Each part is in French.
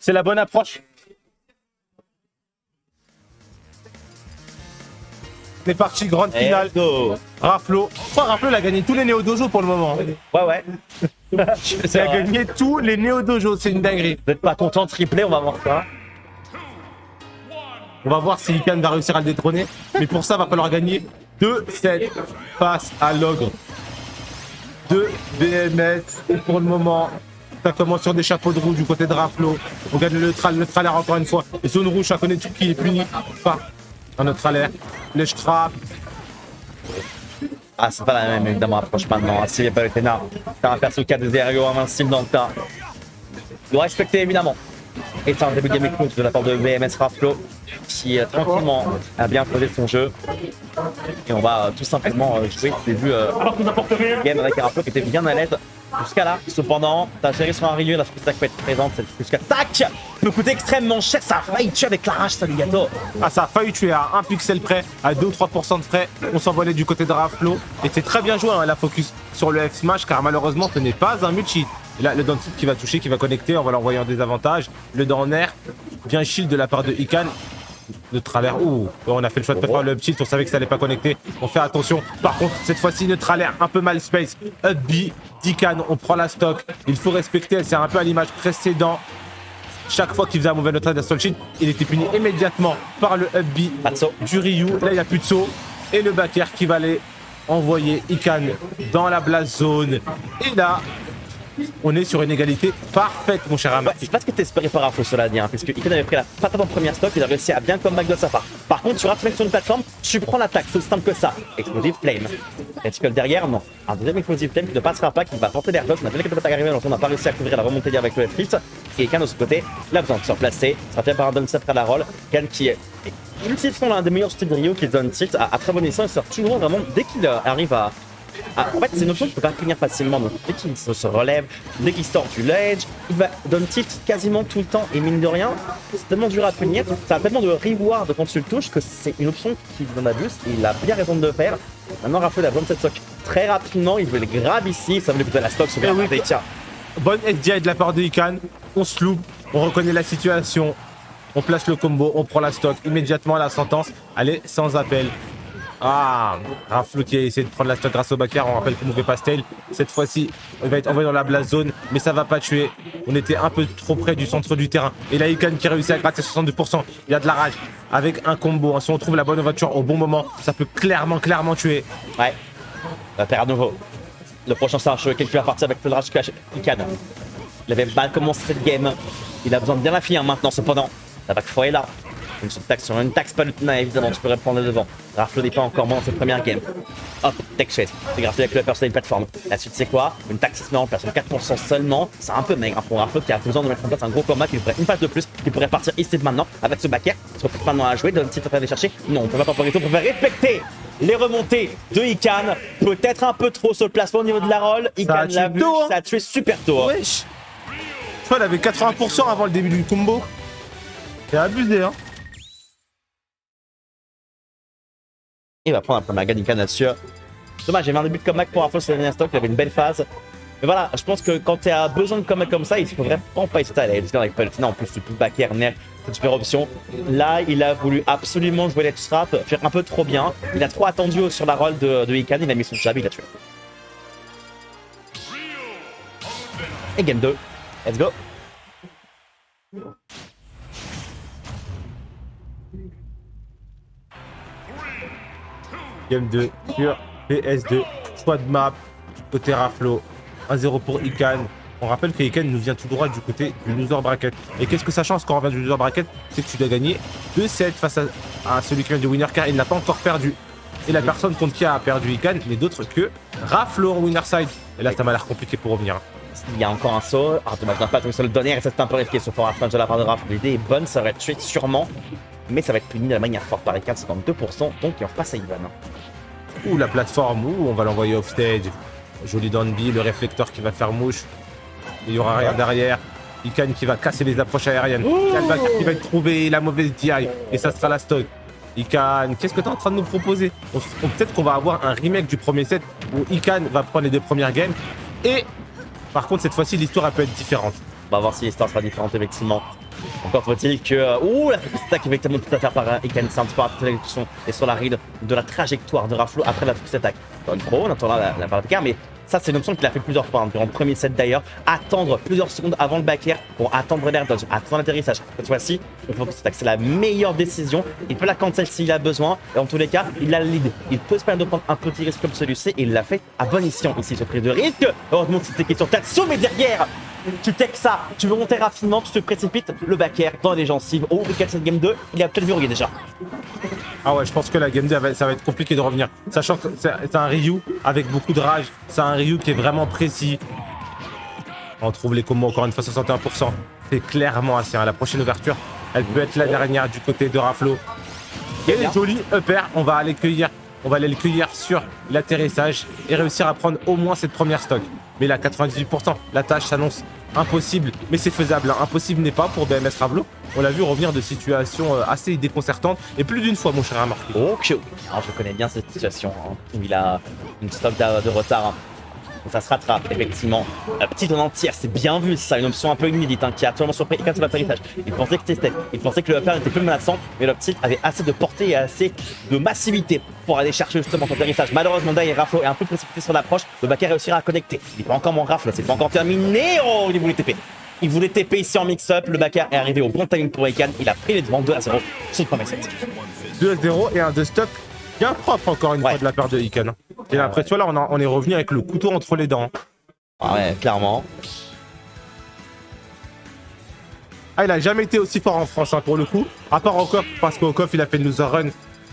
C'est la bonne approche. C'est parti, grande finale. Raflo. Je crois Raflo, il a gagné tous les Néo Dojo pour le moment. Ouais. Il a gagné tous les Néo Dojo, c'est une dinguerie. Vous n'êtes pas content de tripler, on va voir ça. On va voir si Ikan va réussir à le détrôner. Mais pour ça, il va falloir gagner 2-7 face à l'ogre. 2 BMS. Et pour le moment, ça commence sur des chapeaux de roue du côté de Raflo. On gagne le neutralaire encore une fois. Et zone rouge, ça connaît tout qui est puni par un neutralaire. Le Strap. Ah, c'est pas la même évidemment approche maintenant. S'il n'y a pas le ténard, t'as un perso qui a des aérios invincibles dans le tas. Il doit respecter évidemment. Et c'est un début de game écoute de la part de BMS Raflo qui tranquillement a bien posé son jeu. Et on va tout simplement jouer le début game avec un Raflo qui était bien à l'aise jusqu'à là. Cependant, ta série sur un Ryu, la frustration peut être présente. Cette frustration tac peut coûter extrêmement cher. Ça a failli tuer avec la rage, ça, les gâteaux. Ah, ça a failli tuer à 1 pixel près, à 2 ou 3% de frais. On s'envolait du côté de Raflo. Et c'est très bien joué, hein, la focus sur le F-Smash, car malheureusement, ce n'est pas un multi. Et là, le down tilt qui va toucher, qui va connecter, on va l'envoyer en désavantage. Le down air, bien shield de la part de Ikan. De travers, ouh, on a fait le choix de préférer le up tilt, on savait que ça n'allait pas connecter. On fait attention. Par contre, cette fois-ci, neutralaire, un peu mal space. Up B, d'Ikan, on prend la stock. Il faut respecter, c'est un peu à l'image précédent. Chaque fois qu'il faisait un mauvais neutralaire sur le shield, il était puni immédiatement par le up B du Ryu. Là, il n'y a plus de saut. Et le back air qui va aller envoyer Ikan dans la blast zone. Et là, on est sur une égalité parfaite, mon cher Amar. C'est pas ce que t'espérais par Raflo, cela dit, hein, puisque Ikan avait pris la patate en première stock, il a réussi à bien comeback de sa part. Par contre, tu rates sur une plateforme, tu prends l'attaque, c'est aussi simple que ça. Explosive Flame. Est-ce que derrière, non. Un deuxième Explosive Flame qui ne passera pas, qui va porter l'air dodge. On a vu les capacités arriver, donc on n'a pas réussi à couvrir la remontée avec le F-Tilt. Et Ikan de ce côté, il a besoin de se replacer. Ça sera fait par un down step à la roll. Ikan qui est. Il utilise l'un des meilleurs styles de Ryu qui est down tilt à très bon escient. Il sort toujours vraiment dès qu'il arrive à. En fait, c'est une option qui peut pas finir facilement. Donc, dès qu'il se relève, dès qu'il sort du ledge, il va down tilt quasiment tout le temps. Et mine de rien, c'est tellement dur à finir. Ça a tellement de reward quand tu le touches que c'est une option qui en abuse. Et il a bien raison de le faire. Maintenant, Raflo a besoin de cette stock très rapidement. Il veut le grab ici. Ça veut plutôt la stock sur le tiens. Bonne SDI de la part de Ikan. On se loupe, on reconnaît la situation. On place le combo, on prend la stock. Immédiatement, la sentence, elle est sans appel. Ah, Raflo qui a essayé de prendre la stock grâce au backer. On rappelle qu'on ne pouvait pas stale. Cette fois-ci, il va être envoyé dans la blast zone, mais ça va pas tuer. On était un peu trop près du centre du terrain. Et là, Ikan qui réussit à gratter 62%. Il y a de la rage avec un combo. Si on trouve la bonne voiture au bon moment, ça peut clairement tuer. Ouais, on va faire à nouveau. Le prochain c'est un jeu qui va partir avec le rage cash. Ikan. Il avait mal commencé cette game. Il a besoin de bien la finir maintenant, cependant. La backfire est là. Une taxe sur une taxe, pas le tenant, évidemment, tu pourrais prendre le devant. Raflo n'est pas encore moins dans cette première game. Hop, tech shade. C'est grâce avec le perso d'une plateforme. La suite, c'est quoi? Une taxe qui se met en place, 4% seulement. C'est un peu maigre pour Raflo qui a besoin de mettre en place un gros combat qui ferait une phase de plus, qui pourrait partir ici maintenant avec ce back air. Il se retrouve maintenant à jouer. Donne titre à aller chercher. Non, on peut pas temporiser, on peut respecter les remontées de Ikan. Peut-être un peu trop sur le placement au niveau de la roll. Ikan l'a vu, ça a tué super tôt. Wesh. Je crois qu'il avait 80% avant le début du combo. C'est abusé, hein. Il va prendre un peu ma Ikan là-dessus. Dommage, j'avais un début de comeback pour Raflo sur la dernière stock, il avait une belle phase. Mais voilà, je pense que quand tu as besoin de comeback comme ça, il faut vraiment pas hésiter à aller avec Palutena. En plus, le pullback air, nerf, c'est une super option. Là, il a voulu absolument jouer l'edge strap, faire un peu trop bien. Il a trop attendu sur la roll de Ikan, il a mis son jab, il a tué. Et game 2, let's go. Game 2 sur PS2, choix de map, côté Raflo, 1-0 pour Ikan. On rappelle que Ikan nous vient tout droit du côté du loser bracket. Et qu'est-ce que ça change quand on revient du loser bracket? C'est que tu dois gagner 2-7 face à celui qui vient du winner, car il n'a pas encore perdu. Et la personne contre qui a perdu Ikan n'est d'autre que Raflo en winner side. Et là, ça m'a l'air compliqué pour revenir. Il y a encore un saut. Ah, dommage, n'a pas trouvé sur le dernier et c'est un peu risqué ce fort de la part de Raflo. L'idée est bonne, ça aurait tué sûrement. Mais ça va être puni de la manière forte par Ikan, 52%, donc il en passe à Ivan. Ouh, la plateforme, ouh, on va l'envoyer off stage. Joli downbeat, le réflecteur qui va faire mouche. Il y aura rien derrière. Ikan qui va casser les approches aériennes. Ikan qui va trouver la mauvaise DI. Et ça sera la stock. Ikan, qu'est-ce que tu es en train de nous proposer? Peut-être qu'on va avoir un remake du premier set où Ikan va prendre les 2 premières games. Et par contre, cette fois-ci, l'histoire peut être différente. On va voir si l'histoire sera différente effectivement. Encore faut-il que... Ouh, la attaque effectivement tout à faire par Iken, c'est un petit peu rapide l'exécution et sur la ride de la trajectoire de Raflo après la focus attaque. Encore une pro, on attend là la barre de car, mais ça c'est une option qu'il a fait plusieurs fois, hein, durant le premier set d'ailleurs. Attendre plusieurs secondes avant le back air pour attendre l'air dodge, attendre l'atterrissage. Cette fois-ci, le focus attaque, c'est la meilleure décision. Il peut la cancel s'il a besoin, et en tous les cas, il a le lead. Il peut se permettre de prendre un petit risque comme celui-ci, et il l'a fait à bon escient ici, ce prise de risque. Heureusement que c'était question Tatsu, mais derrière tu tech ça, tu veux monter rapidement, tu te précipites, le back air dans les gencives. Oh, le 4 game 2, il a peut-être verrouillé déjà. Ah ouais, je pense que la game 2, ça va être compliqué de revenir. Sachant que c'est un Ryu avec beaucoup de rage. C'est un Ryu qui est vraiment précis. On trouve les combos encore une fois 61%. C'est clairement assez. Hein. La prochaine ouverture, elle peut être la dernière du côté de Raflo. Et les jolis upper, on va aller le cueillir sur l'atterrissage et réussir à prendre au moins cette première stock. Mais là, 98%, la tâche s'annonce impossible, mais c'est faisable. Hein. Impossible n'est pas pour BMS Raflo. On l'a vu revenir de situations assez déconcertantes et plus d'une fois, mon cher Amarty. Ok, alors, je connais bien cette situation hein, où il a une stock de retard. Hein. Ça se rattrape, effectivement. La petite en entière, c'est bien vu, ça, une option un peu inédite hein, qui a actuellement surpris Iken sur l'atterrissage. Il pensait que c'était, il pensait que le upper était plus menaçant, mais le petit avait assez de portée et assez de massivité pour aller chercher justement son atterrissage. Malheureusement, derrière Raflo est un peu précipité sur l'approche, le backer réussira à connecter. Il n'est pas encore mon Raflo, c'est pas encore terminé. Oh, il voulait TP. Il voulait TP ici en mix-up, le backer est arrivé au bon timing pour Iken, il a pris les devants 2-0 sur le premier set. 2-0 et un de stock bien propre encore une fois de la part de Iken. J'ai l'impression là on est revenu avec le couteau entre les dents. Ah ouais, clairement. Ah, il a jamais été aussi fort en France hein, pour le coup. À part Okov, parce qu'Okov il a fait une loser run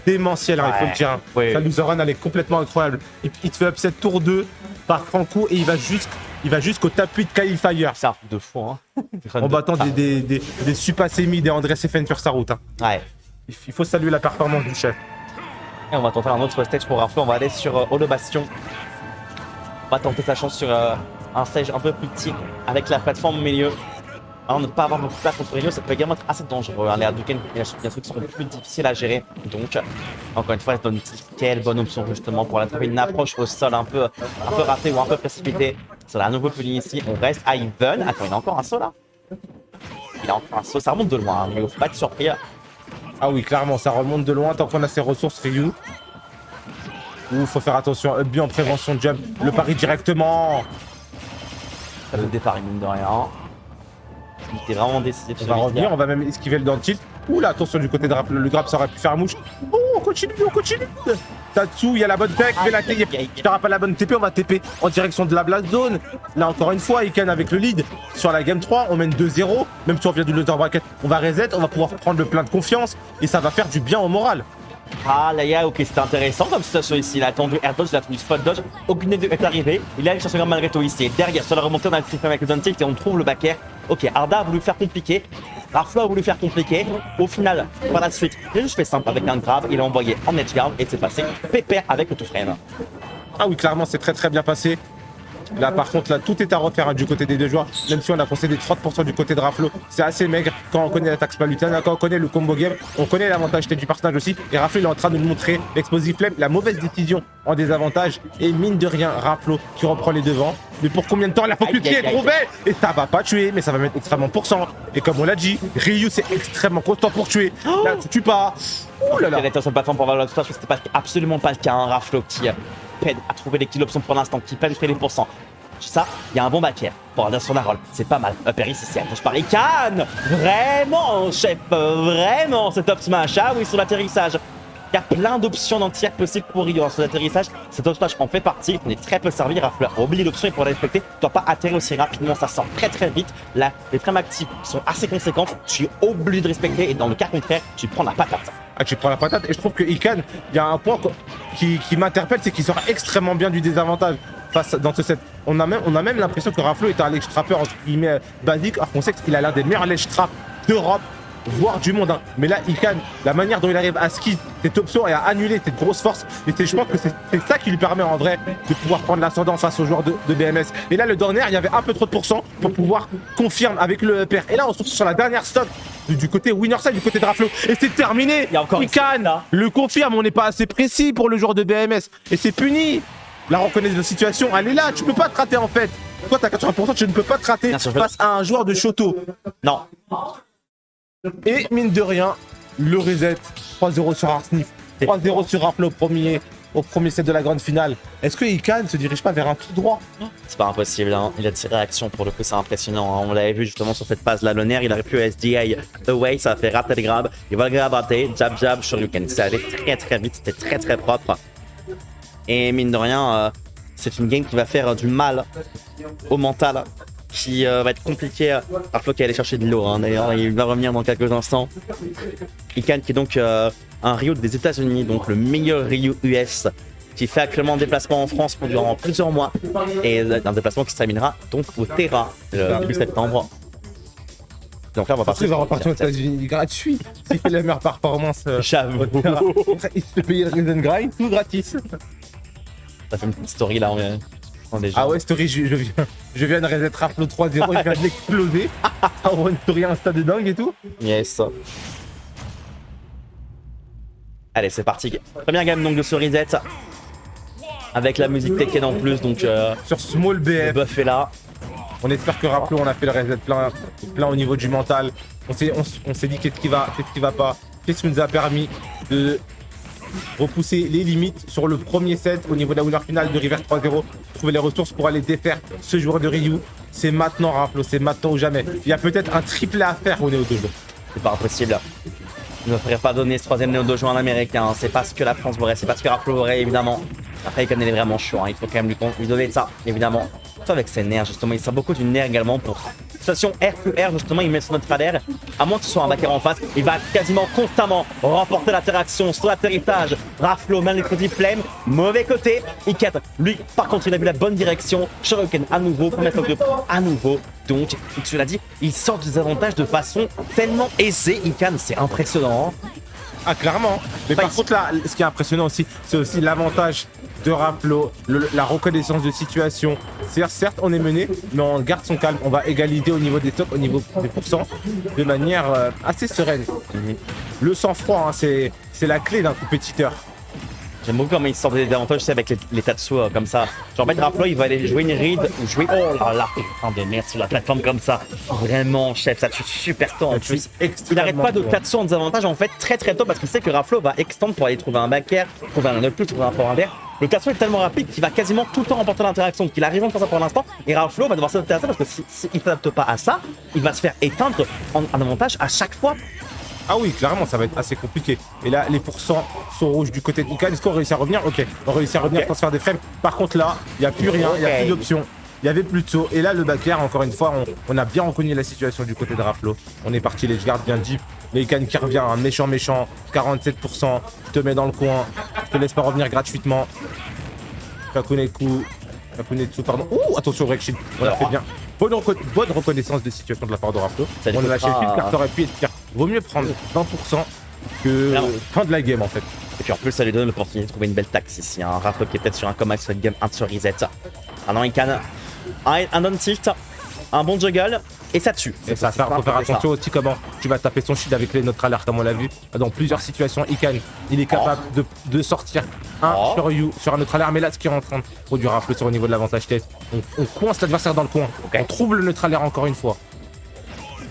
démentielle, hein, il faut le dire. Hein. Oui. Sa loser run elle est complètement incroyable. Il te fait upset tour 2 par Franco et il va jusqu'au tapis de Qualifier. C'est un truc de fou, hein. En battant des Supa Semi, des André Sefen sur sa route. Hein. Ouais. Il faut saluer la performance du chef. Et on va tenter un autre stage pour Raflo, on va aller sur Holo Bastion. On va tenter sa chance sur un stage un peu plus petit avec la plateforme au milieu. Alors, ne pas avoir beaucoup de place contre Rio, ça peut également être assez dangereux. Hein. Les Hadouken, il y a des trucs qui seront plus difficiles à gérer. Donc, encore une fois, c'est une quelle bonne option justement pour attraper une approche au sol un peu ratée ou un peu précipitée. C'est à nouveau puni ici. On reste à even. Attends, il a encore un saut là. Il a encore un saut, ça remonte de loin, hein, mais il faut pas être surpris. Ah oui, clairement, ça remonte de loin tant qu'on a ses ressources Ryu. Ouh, faut faire attention, up B en prévention de jump, le pari directement. Ça fait le départ, mine de rien. Il était vraiment décisif. On va revenir, on va même esquiver le down tilt. Ouh là, attention du côté de Raflo, le grab ça aurait pu faire mouche. Oh, on continue. Tatsu, il y a la bonne tech, mais la TP, il n'aura pas la bonne TP, on va TP en direction de la blast zone. Là encore une fois, Iken avec le lead sur la game 3, on mène 2-0. Même si on vient du loser bracket, on va reset, on va pouvoir prendre le plein de confiance et ça va faire du bien au moral. Ah là, ok, c'était intéressant comme situation ici. Il a attendu air dodge, il a attendu spot dodge. Aucune des deux est arrivé. Il a allé chercher malgré tout ici. Et derrière, sur la remontée, on a le free avec le down tilt et on trouve le back air. Ok, Arda a voulu faire compliqué. Raflo a voulu faire compliqué. Au final, par la suite, il a juste fait simple avec un grab. Il a envoyé en edge guard et c'est passé pépère avec le tout frame. Ah oui, clairement, c'est très bien passé. Là, par contre, là, tout est à refaire hein, du côté des deux joueurs. Même si on a concédé 30% du côté de Raflo, c'est assez maigre quand on connaît l'attaque spalutane, quand on connaît le combo game, on connaît l'avantage du personnage aussi. Et Raflo, il est en train de nous montrer l'explosive flame, la mauvaise décision en désavantage. Et mine de rien, Raflo qui reprend les devants. Mais pour combien de temps la focus qui est trop belle? Et ça va pas tuer, mais ça va mettre extrêmement pourcent. Et comme on l'a dit, Ryu, c'est extrêmement constant pour tuer. Là, tu tues pas. Ouh là là. Il était sur la plateforme pour avoir le c'était absolument pas le cas. Un Raflo qui peine à trouver les kills options pour l'instant, qui peine fait les pourcents. Ça, il y a un bon backer pour aller sur la roll. C'est pas mal. Upper ici, c'est approche par Iken. Vraiment, chef, vraiment, cet up smash. Ah oui, sur l'atterrissage. Il y a plein d'options d'entières possibles pour Rio sur l'atterrissage. Cet up smash en fait partie. On est très peu servi. Raflo a oublié l'option et pour la respecter, tu dois pas atterrir aussi rapidement. Ça sort très vite. Là, les frames actifs sont assez conséquentes. Tu es obligé de respecter et dans le cas contraire, tu prends la patate. Ah, tu prends la patate. Et je trouve que Iken, il y a un point qui m'interpelle, c'est qu'il sort extrêmement bien du désavantage. Face dans ce set, on a même l'impression que Raflo est un ledge trapper entre guillemets basique, alors qu'on sait qu'il a l'un des meilleurs ledge traps d'Europe, voire du monde. Hein. Mais là, Iken, la manière dont il arrive à ski cette option et à annuler cette grosse force, et je pense que c'est ça qui lui permet en vrai de pouvoir prendre l'ascendant face aux joueurs de BMS. Et là, le dernier, il y avait un peu trop de pourcent pour pouvoir confirmer avec le pair. Et là, on se retrouve sur la dernière stop du côté winner side, du côté de Raflo. Et c'est terminé. Il y a encore Iken le confirme, on n'est pas assez précis pour le joueur de BMS. Et c'est puni. La reconnaissance de situation, elle est là, tu peux pas te rater en fait. Toi, t'as 80%, tu ne peux pas te rater Bien sûr, face à un joueur de Shoto. Non. Et mine de rien, le reset 3-0 sur Arsnif, 3-0 sur Raplo au premier set de la grande finale. Est-ce que Ikan ne se dirige pas vers un tout droit? C'est pas impossible, hein. Il a tiré action pour le coup, c'est impressionnant. Hein. On l'avait vu justement sur cette phase là. Le nerf, il aurait pu SDA away, ça a fait rater le grab. Il va le grab rater, jab, Shoryuken. C'est allé très vite, c'était très propre. Et mine de rien, c'est une game qui va faire du mal au mental, qui va être compliqué. Raplo qui est allé chercher de l'eau, hein. D'ailleurs, il va revenir dans quelques instants. Ikan qui est donc un Ryu des États-Unis, donc le meilleur Ryu US, qui fait actuellement un déplacement en France durant plusieurs mois, et un déplacement qui se terminera donc au Terra le début septembre. Donc là, on va partir. Il va repartir aux États-Unis gratuit. S'il fait la meilleure performance, J'avoue. il se fait payer le Reason Grind, tout gratis. Ça fait une petite story là, on est Ah ouais, story, je viens de reset Raplo 3-0, il vient de l'exploser. Ah ouais, une story Insta de dingue et tout. Yes. Allez, c'est parti. Première game donc de ce reset. Avec la musique Tekken en plus, donc Sur Small le BF, buff est là. on espère que Raplo, on a fait le reset plein au niveau du mental. On s'est dit qu'est-ce qui va pas. Qu'est-ce qui nous a permis de repousser les limites sur le premier set au niveau de la winner finale de River 3-0. Trouver les ressources pour aller défaire ce joueur de Ryu. C'est maintenant Raplo, c'est maintenant ou jamais. Il y a peut-être un triplé à faire au Néo Dojo. C'est pas impossible. Il ne faudrait pas donner ce troisième Néo Dojo à un américain. C'est pas ce que la France voudrait, c'est pas ce que Raplo aurait évidemment. Après, il est vraiment chaud, hein. Il faut quand même lui donner ça, évidemment. Surtout avec ses nerfs, justement. Il sert beaucoup du nerf également pour situation RQR, justement. Il met son notre radar. À moins que ce soit un backer en face, il va quasiment constamment remporter l'interaction sur l'atterrissage. Raplo, Explosive Flame, mauvais côté. Ikat, lui, par contre, il a vu la bonne direction. Shoryuken à nouveau, premier top de à nouveau. Donc, tu l'as dit, il sort des avantages de façon tellement aisée. Ikan, c'est impressionnant. Ah, clairement. Mais Pas par ici. contre, là, ce qui est impressionnant aussi, c'est aussi l'avantage de Raplo, la reconnaissance de situation. C'est-à-dire, certes, on est mené, mais on garde son calme. On va égaliser au niveau des tops, au niveau des pourcents, de manière assez sereine. Le sang-froid, hein, c'est la clé d'un compétiteur. J'aime beaucoup comment il sort des avantages, tu sais, avec les Tatsu comme ça. Genre, en fait, Raplo, il va aller jouer une read ou jouer. Oh là là, putain de merde sur la plateforme comme ça. Vraiment, chef, ça tue super tôt en plus. Il n'arrête pas de Tatsu en désavantage en fait très tôt parce qu'il sait que Raplo va extendre pour aller trouver un back air, trouver un plus, trouver un forward air. Le Tatsu est tellement rapide qu'il va quasiment tout le temps remporter l'interaction. Donc il arrive à faire ça pour l'instant. Et Raplo va devoir s'adapter à ça parce que s'il ne s'adapte pas à ça, il va se faire éteindre en avantage à chaque fois. Ah oui, clairement, ça va être assez compliqué. Et là, les pourcents sont rouges du côté de Ikan. Est-ce qu'on réussit à revenir? Ok, on réussit à revenir, transfert des frames. Par contre, là, il n'y a plus rien, il n'y a plus d'options. Il n'y avait plus de saut. Et là, le backer, encore une fois, on a bien reconnu la situation du côté de Raplo. On est parti, les gardes bien deep. Mais Ikan qui revient, un méchant, 47%. Je te mets dans le coin. Je te laisse pas revenir gratuitement. Kakunetsu, pardon. Ouh, attention, Break Shield. On l'a fait bien. Bonne reconnaissance de situation de la part de Raplo. Ça On a lui lâché le coûtera- fil car ça aurait pu être pire. Vaut mieux prendre 20% que Clairement. fin de la game en fait. Et puis en plus, ça lui donne l'opportunité de trouver une belle taxe ici. Un Raplo qui est peut-être sur un comeback sur une game 1 sur reset. Ah non, Ikan, un down tilt, un bon juggle, et ça tue. Et ça, faut faire attention aussi comment tu vas taper son shield avec les neutres alert comme on l'a vu. Dans plusieurs situations, Ikan, il est capable de sortir un Shoryu sur un neutre alert. Mais là, ce qui est en train de produire un fleu sur au niveau de l'avantage tête, on coince l'adversaire dans le coin. On trouble le neutre alert encore une fois.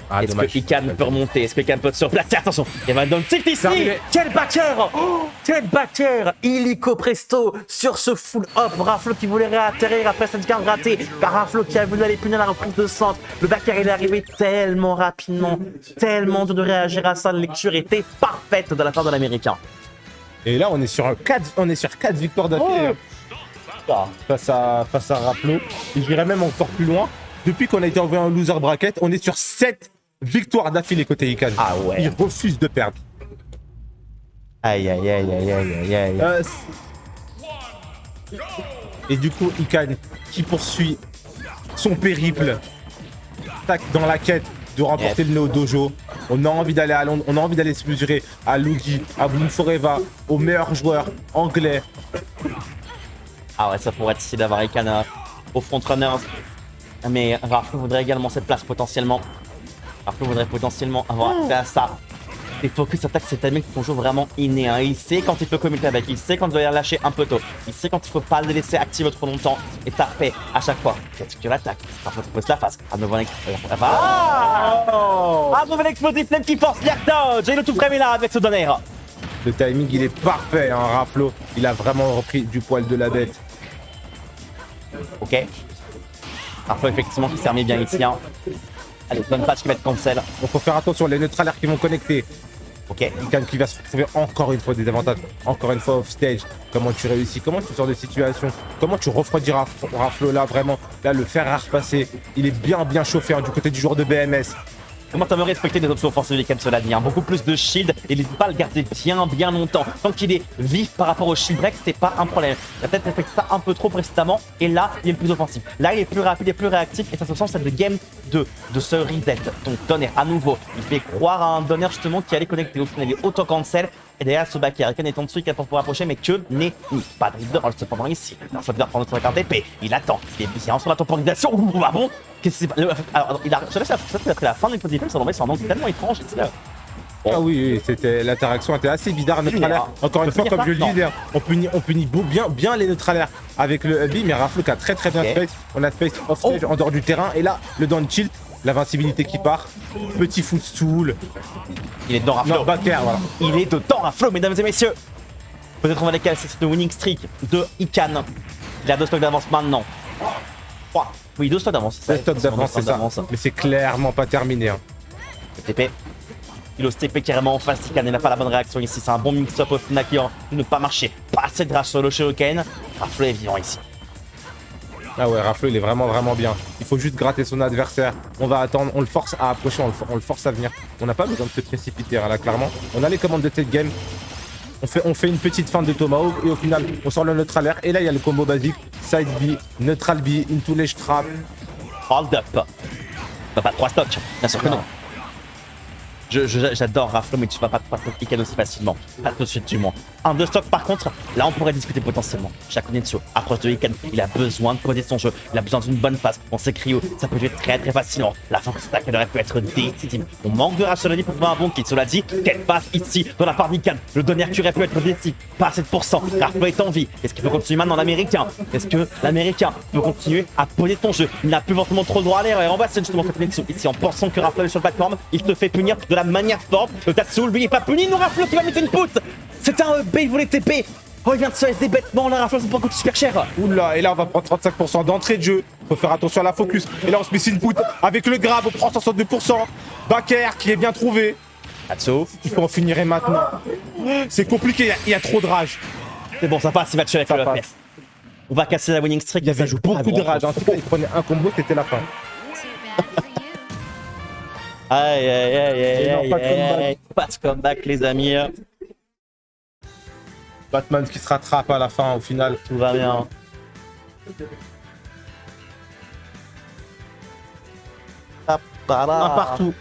Ah, Est-ce dommage. que Ikan peut remonter? Est-ce que Ikan peut se surplacer? Attention, il va dans le tilt ici. arrivé. Quel backer! Oh, quel backer! Illico presto sur ce full up. Raplo qui voulait réatterrir après cette garde ratée. Par Raplo qui a voulu aller punir la reprise de centre. Le backer il est arrivé tellement rapidement, tellement dur de réagir à ça. La lecture était parfaite de la part de l'américain. Et là, on est sur 4 victoires d'affilée face à Raplo. Et j'irais même encore plus loin. Depuis qu'on a été envoyé en loser bracket, on est sur 7 victoires d'affilée côté Ikan. Ah ouais. Il refuse de perdre. Aïe aïe aïe aïe aïe aïe aïe. Et du coup, Ikan qui poursuit son périple dans la quête de remporter le Neo Dojo. On a envie d'aller à Londres, on a envie d'aller se mesurer à Luigi, à Bloom Forever, aux meilleurs joueurs anglais. Ah ouais, ça pourrait être stylé d'avoir Ikan au frontrunner. Mais Raplo voudrait également cette place potentiellement. Raplo voudrait potentiellement avoir accès à ça. Les focus attaques, c'est un mec qui joue vraiment inné. Hein. Il sait quand il peut communiquer avec, il sait quand il doit les lâcher un peu tôt. Il sait quand il faut pas les laisser activer trop longtemps. Et parfait à chaque fois. Qu'est-ce que l'attaque? Parfois, tu poses la face. Un nouveau un nouvel explosif flame qui force l'air dodge. Et le tout frame est là avec ce donner. Le timing, il est parfait, hein, Raflo. Il a vraiment repris du poil de la bête. Ok. Parfois, effectivement, qui s'est remis bien ici. Hein. Allez, bonne patch qui va être cancel. Donc, faut faire attention, les neutralaires qui vont connecter. Ok. Ikan qui va se retrouver encore une fois des avantages, encore une fois off stage. Comment tu réussis, comment tu sors de situation, comment tu refroidis Raflo là, vraiment. Là, le fer à repasser, il est bien chauffé hein, du côté du joueur de BMS. Comment t'aimerais respecter les options offensives comme cela dit, hein. Beaucoup plus de shield et il n'hésite pas à le garder bien longtemps. Tant qu'il est vif par rapport au shield break, c'est pas un problème. Il a peut-être respecté ça un peu trop précédemment et là, il est plus offensif. Là, il est plus rapide et plus réactif et ça se sent cette game de ce reset. Donc Donner à nouveau, il fait croire à un Donner justement qui allait connecter. Au final, il est auto-cancel. Et derrière ce backer, Ikan est en dessous, il pour pouvoir approcher, mais que nenni. Pas de leader, cependant ici. Un shot prendre notre carte épée. Il attend. Il est sur la temporisation. Ouh, ah bon? Qu'est-ce que c'est? Alors, il a pris la fin de l'épisode défense, c'est un angle tellement étrange. Bon. Ah oui, c'était l'interaction était assez bizarre neutralaire. Encore une fois, comme je le disais, on punit bien les neutralaires avec le Ubi, mais Raflo qui a très bien space. On a space off stage en dehors du terrain, et là, le down tilt, l'invincibilité qui part, petit footstool. Il est dedans, Raflo. Non, backer, voilà. Il est dedans, Raflo, mesdames et messieurs. Peut-être on va décaler cette winning streak de Ikan. Il a 2 stocks d'avance maintenant. 3. Oui, 2 stocks d'avance. 2 stocks d'avance, c'est ça. Mais c'est clairement pas terminé. Hein. Le TP. Il ose TP carrément en face. Ikan n'a pas la bonne réaction ici. C'est un bon mix-up au final qui ne pas marcher. Pas assez de rage sur le Shuriken. Raflo est vivant ici. Ah ouais, Raflo il est vraiment bien. Il faut juste gratter son adversaire. On va attendre, on le force à approcher, on le force à venir. On n'a pas besoin de se précipiter là, clairement. On a les commandes de cette game. On fait une petite feinte de Tomahawk et au final on sort le neutral air. Et là il y a le combo basique. Side B, neutral B, into ledge trap. Hold up. Bah, pas 3 stocks. Bien sûr que non. J'adore Raflo, mais tu vas pas te passer Ikan aussi facilement. Pas tout de suite, du moins. Un 2 stock, par contre, là on pourrait discuter potentiellement. Shakunetsu, approche de Ikan, il a besoin de poser son jeu. Il a besoin d'une bonne phase. On sait Cryo, ça peut jouer très facilement. La fin de cette attaque, elle aurait pu être décisive. On manque de rationalité pour faire un bon kill. Cela dit, quelle passe ici dans la part d'Ikan. Le donner qui aurait pu être décisif. Pas à 7%. Raflo est en vie. Est-ce qu'il peut continuer maintenant l'américain? Est-ce que l'américain peut continuer à poser son jeu? Il n'a plus forcément trop le droit à l'erreur. On va c'est justement Shakunetsu ici en pensant que Raflo est sur le plateforme. Il te fait punir de la manière forte. Le Tatsu, lui, est pas puni. Non, Raflo qui va mettre une poutre. C'est un B, il voulait TP. Oh, il vient de se SD bêtement. Là, Raflo, c'est pas coûter super cher. Oula, et là, on va prendre 35% d'entrée de jeu. Faut faire attention à la focus. Et là, on se met une poutre avec le grab. On prend 62%. Backer qui est bien trouvé. Tatsu. Il faut en finir maintenant. C'est compliqué, il y a trop de rage. C'est bon, ça passe. Il va tuer avec le FPS. On va casser la winning streak. Il y avait beaucoup de rage. En tout cas, il prenait un combo, c'était la fin. Aïe, pas de comeback les amis. Batman qui se rattrape à la fin au final. Tout va bien. Un partout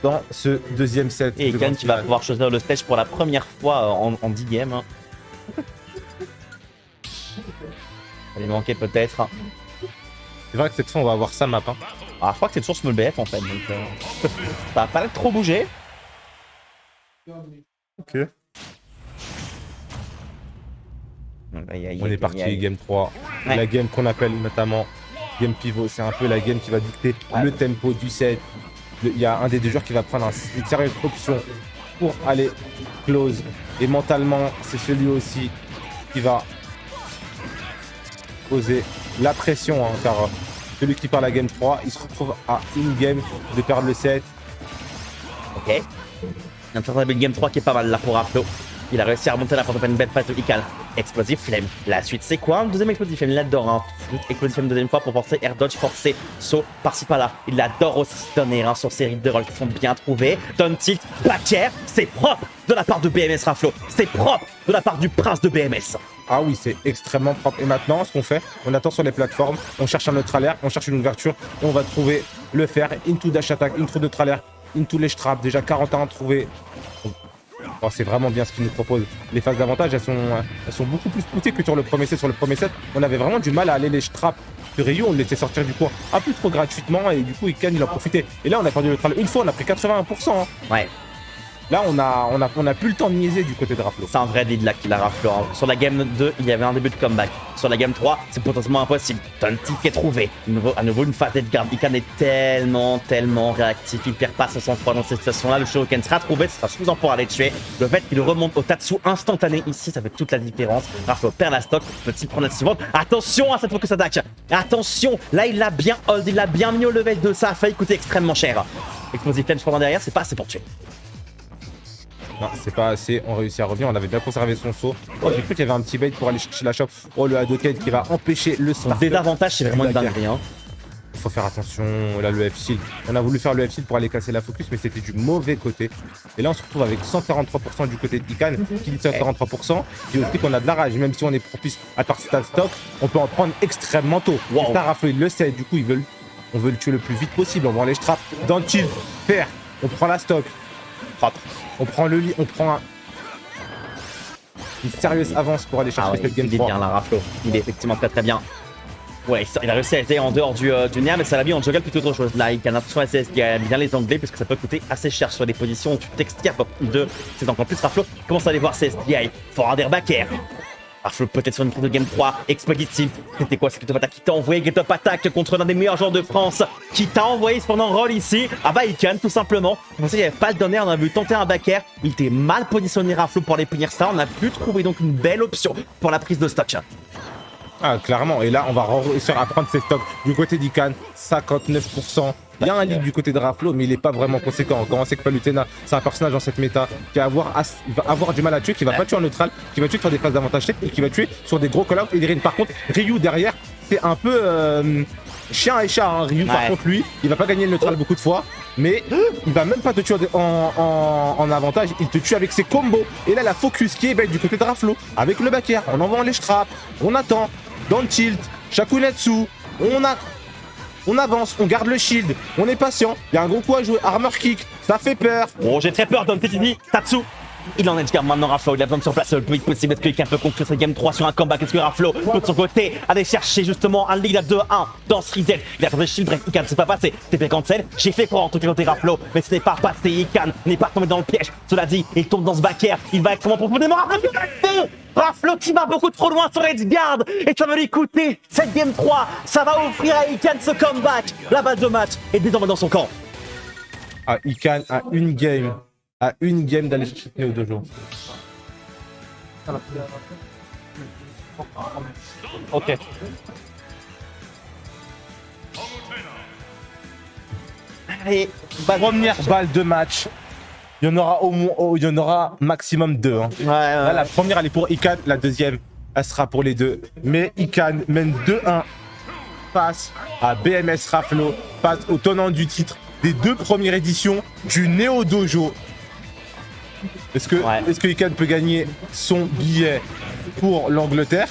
dans ce deuxième set. Et Ikan qui va pouvoir choisir le stage pour la première fois en 10 games. Hein. Ça lui manquait peut-être. C'est vrai que cette fois on va avoir sa map. Hein. Ah, je crois que c'est toujours Small BF en fait. Donc, ça va pas trop bouger. Ok. On est parti, game 3. Ouais. La game qu'on appelle notamment game pivot. C'est un peu la game qui va dicter le tempo du set. Il y a un des deux joueurs qui va prendre une sérieuse option pour aller close. Et mentalement, c'est celui aussi qui va poser la pression. Hein, car celui qui perd la game 3, il se retrouve à une game de perdre le set. Ok. Un très belle game 3 qui est pas mal là pour Raflo. Il a réussi à remonter la porte open bête face de Ikan. Explosive Flame. La suite, c'est quoi? Un deuxième Explosive Flame. Il adore. Hein. Explosive Flame deuxième fois pour forcer air dodge, forcer saut par-ci par-là. Il adore aussi donner hein, sur ses rides de roll qui sont bien trouvées. Down tilt, back air. C'est propre de la part de BMS Raflo. C'est propre de la part du prince de BMS. Ah oui, c'est extrêmement propre. Et maintenant, ce qu'on fait, on attend sur les plateformes, on cherche un neutral air, on cherche une ouverture et on va trouver le fer. Into dash attack, into neutral air, into les traps. Déjà 41 trouvés. Oh, c'est vraiment bien ce qu'il nous propose. Les phases d'avantage, elles sont beaucoup plus poussées que sur le premier set. Sur le premier set, on avait vraiment du mal à aller les traps. De Ryu, on le laissait sortir du coin un peu trop gratuitement et du coup, Ikan, il en profitait. Et là, on a perdu le neutral une fois, on a pris 81%. Hein. Ouais. Là, on a plus le temps de niaiser du côté de Raflo. C'est un vrai lead là qu'il a Raflo. Hein. Sur la game 2, il y avait un début de comeback. Sur la game 3, c'est potentiellement impossible. Tonti qui est trouvé. À nouveau une phase de garde. Ikan est tellement réactif. Il perd pas son sang-froid dans cette situation-là. Le Shuriken sera trouvé, ce sera suffisant pour aller tuer. Le fait qu'il remonte au Tatsu instantané ici, ça fait toute la différence. Raflo perd la stock. Peut-il prendre la suivante? Attention à cette focus attack. Attention, là il l'a bien hold, il l'a bien mis au level 2. Ça a failli coûter extrêmement cher. Explosive Flame sur derrière, c'est pas assez pour tuer. Non, c'est pas assez. On réussit à revenir. On avait bien conservé son saut. Oh, j'ai cru qu'il y avait un petit bait pour aller chercher la chope. Oh, le Hadoken qui va empêcher le Son start. désavantage, c'est vraiment une dinguerie. Hein. Il faut faire attention. Là, le F-Shield. On a voulu faire le F-Shield pour aller casser la focus, mais c'était du mauvais côté. Et là, on se retrouve avec 143% du côté de Ikan. Qui dit 143%, dit aussi qu'on a de la rage. Même si on est propice à partir de stock, on peut en prendre extrêmement tôt. Wow. Et ça, Raflo, il le sait. Du coup, on veut le tuer le plus vite possible. On va les straps dans le chill. Faire. On prend la stock. Propre. On prend le lit. On prend une sérieuse avance pour aller chercher cette game il est 3. bien là, Raflo. Il est effectivement très bien. Ouais, il a réussi à être en dehors du Nia, mais ça l'a mis en juggle plutôt autre chose. Là, il a attention à CS qui a bien les anglais, parce que ça peut coûter assez cher sur des positions où tu t'extirpes de. C'est encore plus Raflo. Commence à aller voir CSDI. Fort Underbacker. Raflo peut-être sur une prise de game 3 expéditive. C'était quoi ce Get Up Attack qui t'a envoyé Get Up Attack contre l'un des meilleurs joueurs de France qui t'a envoyé cependant roll ici? Ah bah Ikan tout simplement. Je pensais qu'il n'y avait pas le donner, on a vu tenter un back air. Il était mal positionné Raflo pour aller punir ça. On a pu trouver donc une belle option pour la prise de stock. Ah, clairement. Et là, on va réussir à prendre ses stocks du côté d'Ikan. 59%. Il y a un lead du côté de Raflo, mais il n'est pas vraiment conséquent. Quand on sait que Palutena, c'est un personnage dans cette méta qui va avoir du mal à tuer, qui va pas tuer en neutral, qui va tuer sur des phases d'avantage tech et qui va tuer sur des gros call-outs et des rings. Par contre, Ryu derrière, c'est un peu chien et chat. Hein. Ryu, par contre, lui, il va pas gagner le neutral beaucoup de fois, mais il va même pas te tuer en avantage. Il te tue avec ses combos. Et là, la focus qui est belle du côté de Raflo, avec le back air, on envoie les straps, on attend, dans le tilt, Shakunetsu, on avance, on garde le shield, on est patient, il y a un gros coup à jouer, armor kick, ça fait peur. Oh, j'ai très peur d'On Tetini. Tatsu. Il en est maintenant Raflo, il a besoin de se replacer le plus vite possible. Est-ce qu'il peut conclure cette game 3 sur un comeback? Est-ce que Raflo peut de son côté aller chercher justement un lead à 2-1 dans ce reset? Il a tenté shield break, Ikan c'est pas passé, TP cancel. J'ai fait quoi en tout cas côté Raflo, mais ce n'est pas passé. Ikan n'est pas tombé dans le piège. Cela dit, il tombe dans ce back air, il va extrêmement profondément. Raflo qui va beaucoup trop loin sur Edgeguard et ça va lui coûter cette game 3. Ça va offrir à Ikan ce comeback. La balle de match est désormais dans son camp. Ah, Ikan a une game d'aller chercher Neo Dojo. Ok. Allez, Première balle de match. Il y en aura il y en aura maximum 2. Hein. Là, la première, elle est pour Ikan. La deuxième, elle sera pour les deux. Mais Ikan mène 2-1 face à BMS Raflo, face au tenant du titre des 2 premières éditions du Neo Dojo. Est-ce que Ikan peut gagner son billet pour l'Angleterre?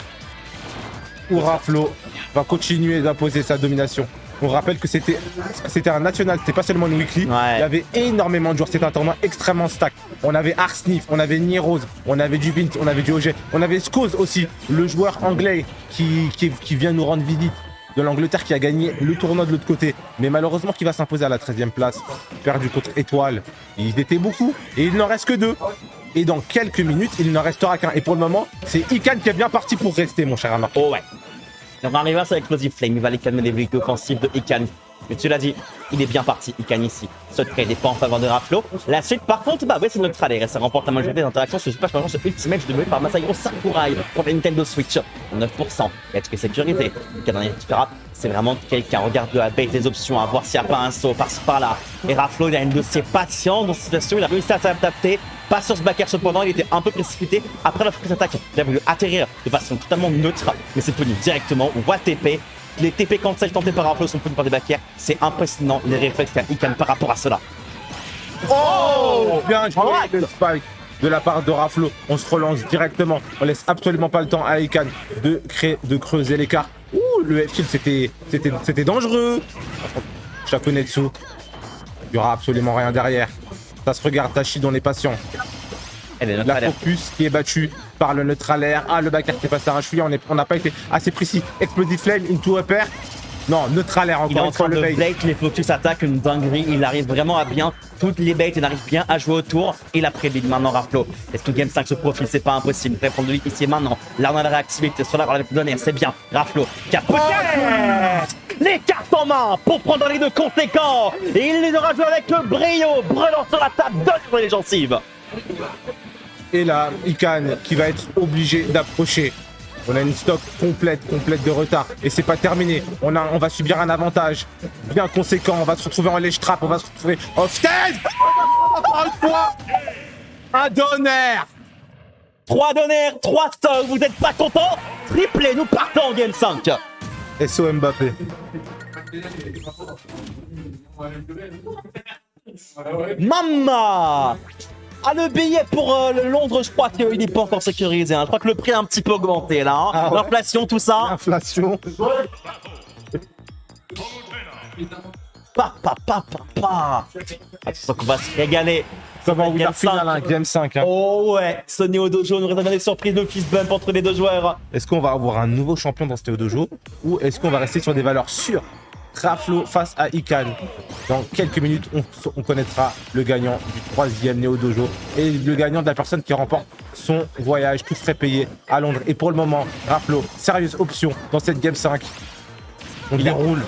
Ou Raflo va continuer d'imposer sa domination? On rappelle que c'était un national, c'était pas seulement une weekly. Ouais. Il y avait énormément de joueurs, c'était un tournoi extrêmement stack. On avait Arsnif, on avait Nierose, on avait du Vint, on avait du OG, on avait Skoz aussi, le joueur anglais qui vient nous rendre visite de l'Angleterre, qui a gagné le tournoi de l'autre côté, mais malheureusement qui va s'imposer à la 13e place, perdu contre Étoile. Ils étaient beaucoup et il n'en reste que 2. Et dans quelques minutes, il n'en restera qu'un. Et pour le moment, c'est Ikan qui est bien parti pour rester, mon cher Amar. Oh ouais. On va arriver à ça avec Explosive Flame, il va aller calmer les véhicules offensifs de Ikan. Mais tu l'as dit, il est bien parti, Ikan ici. Secret n'est pas en faveur de Raflo. La suite, par contre, bah ouais, c'est notre trailer. Et ça remporte la majorité des interactions sur Super Smash Bros. Ultimate développé par Masahiro Sakurai pour la Nintendo Switch. 9%. Est-ce que sécurisé? Ikan dans les c'est vraiment quelqu'un regarde de la bête des options, à voir s'il n'y a pas un saut par-ci par-là. Et Raflo, il a une de ses patients dans cette situation, il a réussi à s'adapter. Pas sur ce backer cependant, il était un peu précipité. Après la focus attaque, il a voulu atterrir de façon totalement neutre, mais c'est puni directement. Ou TP. Les TP cancel tentés par Raflo sont punis par des backers. C'est impressionnant les réflexes qu'a Ikan par rapport à cela. Oh, bien joué le spike de la part de Raflo. On se relance directement. On laisse absolument pas le temps à Ikan de creuser l'écart. Ouh, le F-Shield, c'était dangereux. Shakunetsu. Il n'y aura absolument rien derrière. Ça se regarde, Tachi, on est patient. La focus qui est battue par le neutral air. Ah, le backer qui est passé à un chouïa, on n'a pas été assez précis. Explosive Flame, into upper. Non, neutral air Il est encore en une fois train de le bait. bait les focus attaques, une dinguerie. Il arrive vraiment à bien. Toutes les baits, il arrive bien à jouer autour. Et la pré-lead maintenant, Raflo. Est-ce que Game 5 se profile? C'est pas impossible. Répondre lui ici et maintenant. Là, on a la réactivité sur la avec le donner. C'est bien. Raflo qui a peut-être les cartes en main pour prendre les deux conséquents. Et il les aura joué avec le brio. Brûlant sur la table, donne sur les gencives. Et là, Ikan qui va être obligé d'approcher. On a une stock complète de retard. Et c'est pas terminé. On va subir un avantage bien conséquent. On va se retrouver en ledge trap. On va se retrouver off-stage. Encore une fois. Un donner. 3 donners, 3 stocks. Vous êtes pas contents? Triplé, nous partons en Game 5. SO Mbappé. Mama! Ah, le billet pour le Londres, je crois qu'il n'est pas encore sécurisé. Hein. Je crois que le prix a un petit peu augmenté là. Hein. Ah ouais. L'inflation, tout ça. Inflation. Attention qu'on va se régaler. Ça va en Game Winner 5. Final, hein, Game 5. Hein. Oh ouais, ce Neo Dojo nous réserve des surprises de fist bump entre les deux joueurs. Est-ce qu'on va avoir un nouveau champion dans ce Théo Dojo ou est-ce qu'on va rester sur des valeurs sûres? Raflo face à Ikan. Dans quelques minutes, on connaîtra le gagnant du 3e Neo Dojo et le gagnant de la personne qui remporte son voyage, tout frais payé à Londres. Et pour le moment, Raflo, sérieuse option dans cette Game 5. On déroule.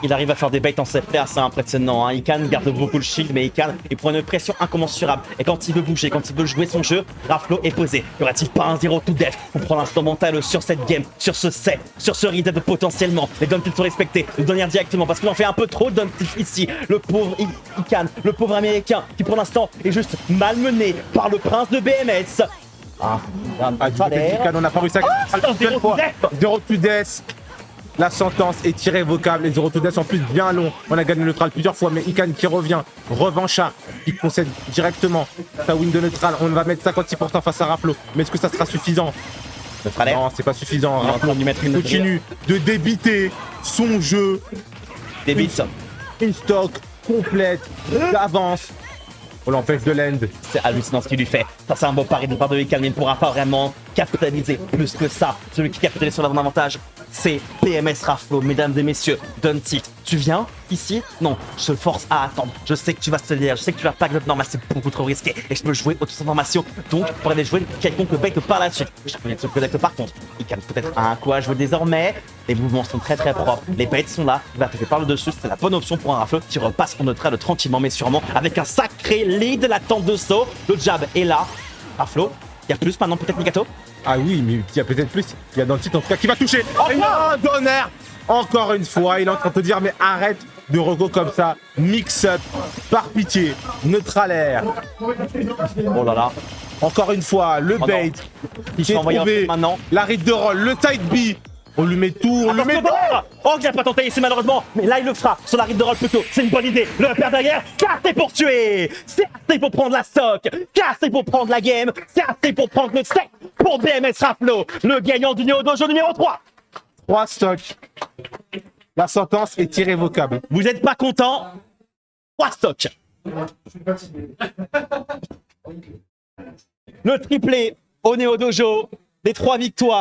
Il arrive à faire des baits en CP assez impressionnant. Hein. Ikan garde beaucoup le shield, mais Ikan il prend une pression incommensurable. Et quand il veut bouger, quand il veut jouer son jeu, Raflo est posé. Y aura-t-il pas un 0 to death pour prendre l'instant mental sur cette game, sur ce set, sur ce reset potentiellement? Les downtills sont respectés, le donner directement parce qu'il en fait un peu trop de downtills ici. Le pauvre Ikan, le pauvre américain qui pour l'instant est juste malmené par le prince de BMS. Du côté d'Ikan, on n'a pas réussi à zéro to death. 0 to death. La sentence est irrévocable. Les 0 to death sont en plus bien longs. On a gagné le neutral plusieurs fois, mais Ikan qui revient. Revanchard qui concède directement sa win de neutral. On va mettre 56% face à Raflo. Mais est-ce que ça sera suffisant? Non, c'est pas suffisant. Raflo continue de débiter son jeu. Débite. Une stock complète d'avance. On l'empêche de l'end. C'est hallucinant ce qu'il lui fait. Ça, c'est un beau pari de part de Ikan, mais il ne pourra pas vraiment capitaliser plus que ça. Celui qui capitalise sur l'avantage, c'est PMS Raflo, mesdames et messieurs. Duntit, tu viens ici? Non, je force à attendre. Je sais que tu vas se dire, je sais que tu vas pas que normal, c'est beaucoup trop risqué. Et je peux jouer au-dessus d'information. Donc, pour aller jouer quelconque bait par la suite. Je connais ce connecte par contre. Ikan peut-être a un coup à jouer désormais. Les mouvements sont très propres. Les baits sont là. Il va attaquer par le dessus. C'est la bonne option pour un Raflo qui repasse en neutral tranquillement mais sûrement avec un sacré lead. La tente de saut. Le jab est là. Raflo, il y a plus maintenant peut-être Nikato? Ah oui, mais il y a peut-être plus. Il y a dans le titre en tout cas qui va toucher. Et un donner. Encore une fois, il est en train de te dire mais arrête de reco comme ça. Mix up, par pitié, neutral air. Oh là là. Encore une fois, le Oh bait. Il J'ai s'est envoyé un trouvé truc maintenant. la ride de roll, le side B. On lui met tout, on lui met... Oh, il n'a pas tenté ici malheureusement, mais là il le fera sur la rive de roll plutôt. C'est une bonne idée. Le père derrière, c'est assez pour tuer. C'est assez pour prendre la stock. C'est assez pour prendre la game. C'est assez pour prendre le set pour BMS Raflo, le gagnant du Neo Dojo numéro 3. 3 stocks. La sentence est irrévocable. Vous n'êtes pas content? 3 stocks. Le triplé au Neo Dojo, les 3 victoires.